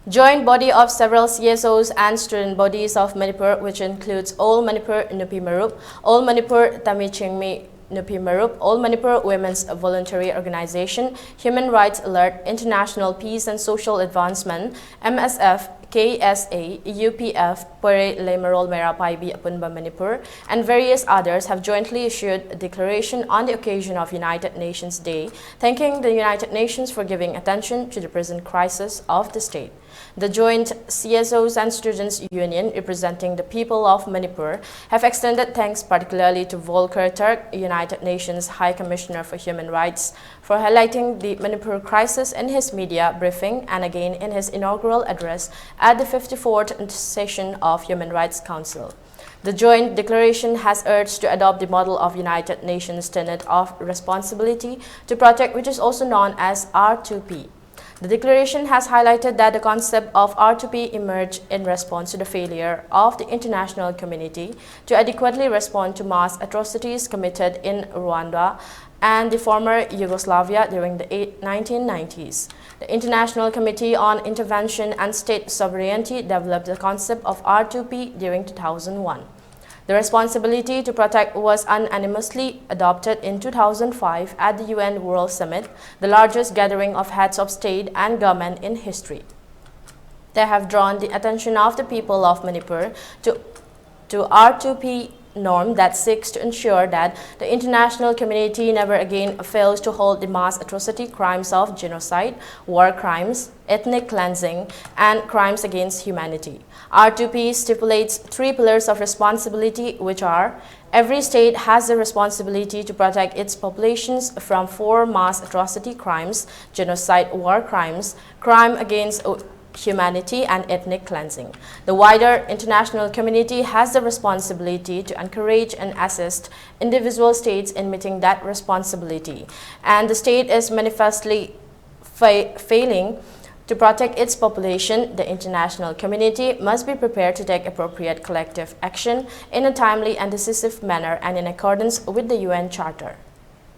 Joint body of several CSOs and student bodies of Manipur, which includes All Manipur Nupi Marup, All Manipur Tamichingmi Nupi Marup, All Manipur Women's Voluntary Organization, Human Rights Alert, International Peace and Social Advancement, MSF, KSA, UPF, Pare Lemarol Mera Paibi Apunba Manipur, and various others have jointly issued a declaration on the occasion of United Nations Day, thanking the United Nations for giving attention to the present crisis of the state. The joint CSOs and Students Union, representing the people of Manipur, have extended thanks particularly to Volker Turk, United Nations High Commissioner for Human Rights, for highlighting the Manipur crisis in his media briefing and again in his inaugural address at the 54th session of Human Rights Council. The joint declaration has urged to adopt the model of United Nations tenet of responsibility to protect, which is also known as r2p. The declaration has highlighted that the concept of r2p emerged in response to the failure of the international community to adequately respond to mass atrocities committed in Rwanda and the former Yugoslavia during the 1990s. The International Committee on Intervention and State Sovereignty developed the concept of r2p during 2001. The responsibility to protect was unanimously adopted in 2005 at the UN World Summit, the largest gathering of heads of state and government in history. They have drawn the attention of the people of Manipur to r2p norm that seeks to ensure that the international community never again fails to hold the mass atrocity crimes of genocide, war crimes, ethnic cleansing, and crimes against humanity. r2p stipulates three pillars of responsibility, which are: every state has the responsibility to protect its populations from four mass atrocity crimes: genocide, war crimes, crime against humanity, and ethnic cleansing. The wider international community has the responsibility to encourage and assist individual states in meeting that responsibility, and the state is manifestly failing to protect its population. The international community must be prepared to take appropriate collective action in a timely and decisive manner and in accordance with the UN Charter.